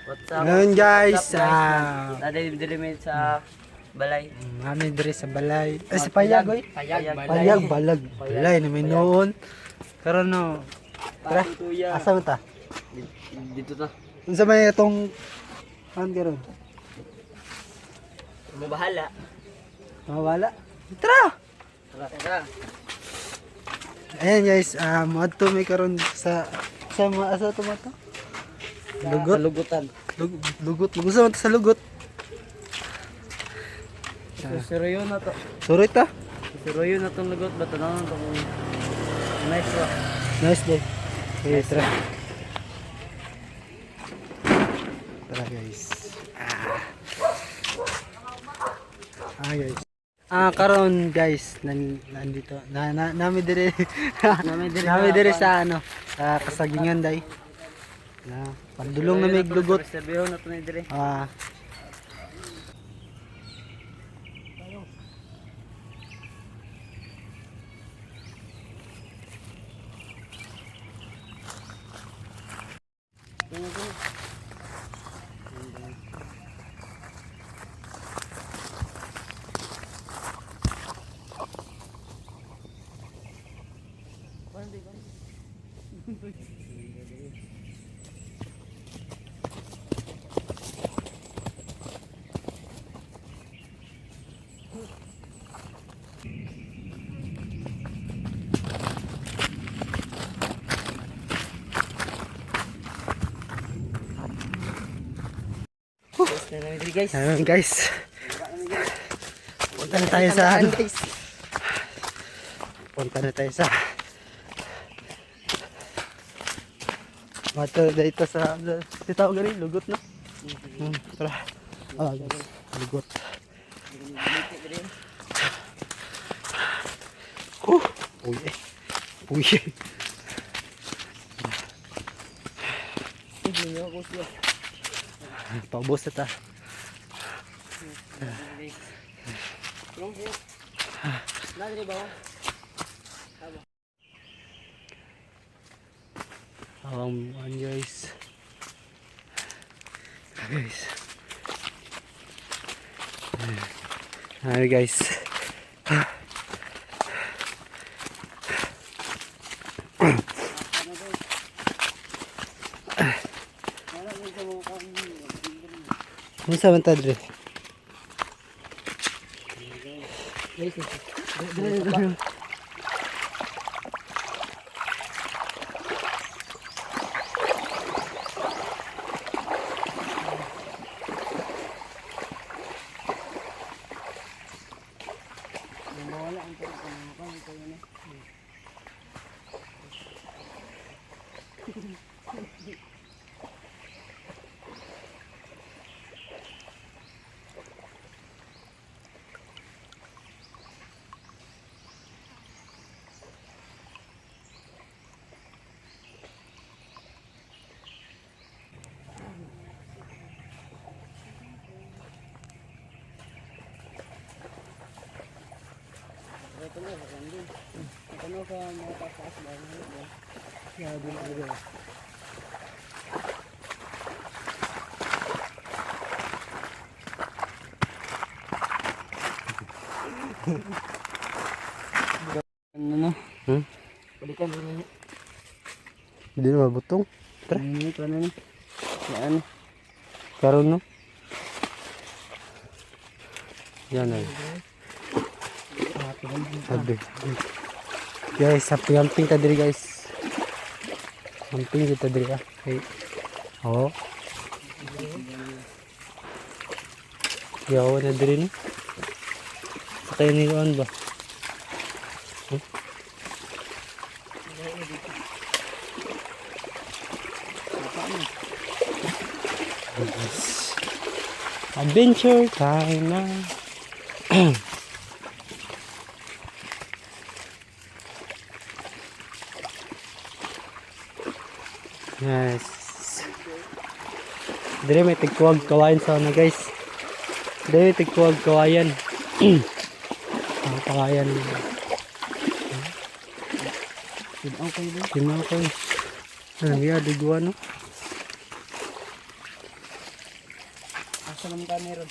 What's up? Ngayon guys, Nadidirimin sa balay. kami diri sa balay. Sa payag oy. Payag. Balag. Balay na may noon. Pero no. Tara. Asa mo ta? Dito ta. Unsa may itong karon? Mabahala. Mawala. Tara. Tara. Ayan guys, adto may karon sa mga asa to mo to? Lugot. Lugutan. Lugot. Gusto mo to sa lugot? Susuruyo na to. Suroy ta. Susuruyo na tong lugot. Bato na tong nice wa. Nice day. Okay, tara. Tara guys. Guys. Karon guys, nandito. Nami dire. Nami dire sa ano, sa kasagingan day. Na, pandulong na may lugot. Serbiho na to ni dire. Guys. Ayun guys. Punta na tayo sa ano. Punta na tayo sa Mato dito sa titaw gani lugot na. Tara. Guys, lugot. Uy. Uy. Paubos na ta. Guys. Hi guys. Unsa man ta dre? Ano ka mga taas ba? Ya, dito. Ano? Hmm? Balikan rin niya. Hindi na mabutong. Tara. Ano ni? Yan. Karon no. Yan ay. Sabi. Guys, sa camping ta diri guys. Camping kita diri ah. Okay. Oh. Yaw na diri ni. Sakay ni on ba? Adventure time na. Yes. Dire may tigkuwag kawayan sa ano guys. Dire may tigkuwag kawayan. Ang kawayan. Timaw kayo. Ano niya, diguan no? Asa naman ka meron?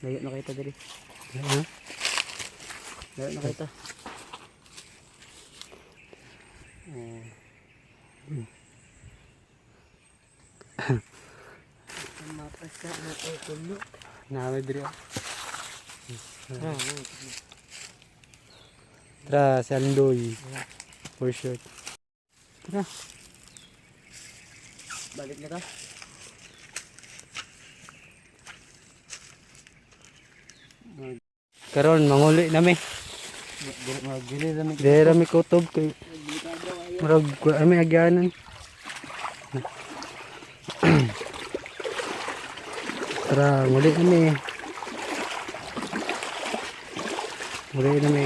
Layo na kita diri. Layo na kita. Mapasa na tayo tulo. Nami diri. Tara, si Andoy. For sure. Tara. Balik na ta. Karon manguli nami. Magili na Dere mi kutob kay murag ami agyanan. Tara, muli nami. Muli nami.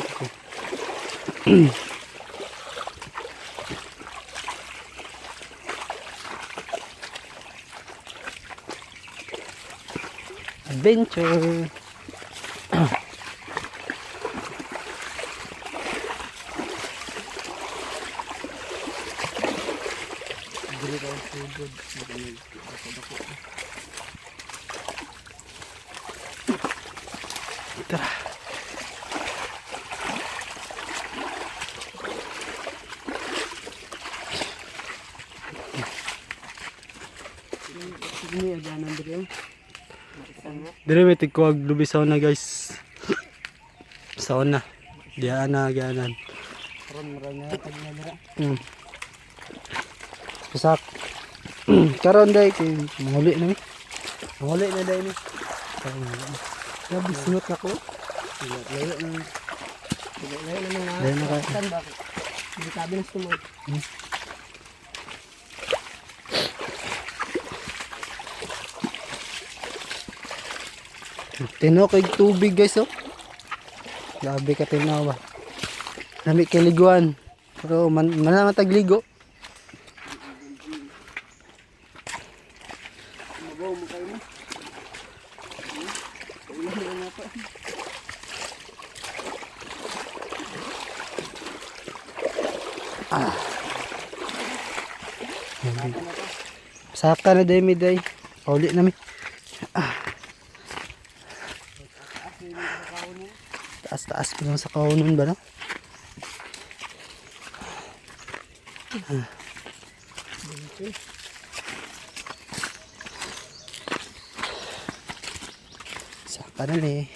Adventure. Dili ka sugod. Tara. Ini agyanan diri. Dire may tigkuag lubi sauna guys. Sauna. Diyan na agyanan. Karon mura na tag na dira. Pasak. Karon day kay manguli na mi. Manguli na day ni. Grabe sinot ako. Layo na. Layo na mga. Layo na ka. Saan ba? Hindi sabi na sumod. Tinaw kay tubig guys oh. Grabe ka tinaw ba. Nami kay liguan. Pero man tagligo. Mabaw mo kayo mo. Ulan na pa. Saka na day mi day. Pauli na mi. Taas pa lang sa kaunon ba no? Saka na ni.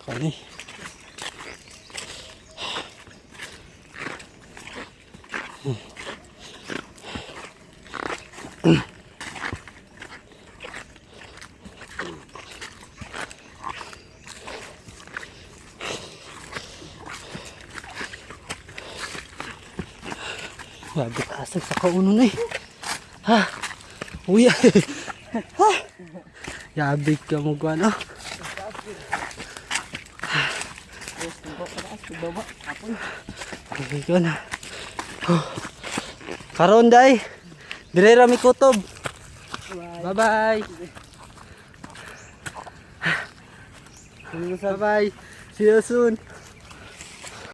Kani. Grabe taasag sa kaunon eh. Ha? Uy. Ha? Yabig ka mo gwan oh. Okay, na. Karon day. Dire ra mi kutob. Bye-bye. Bye-bye. See you soon.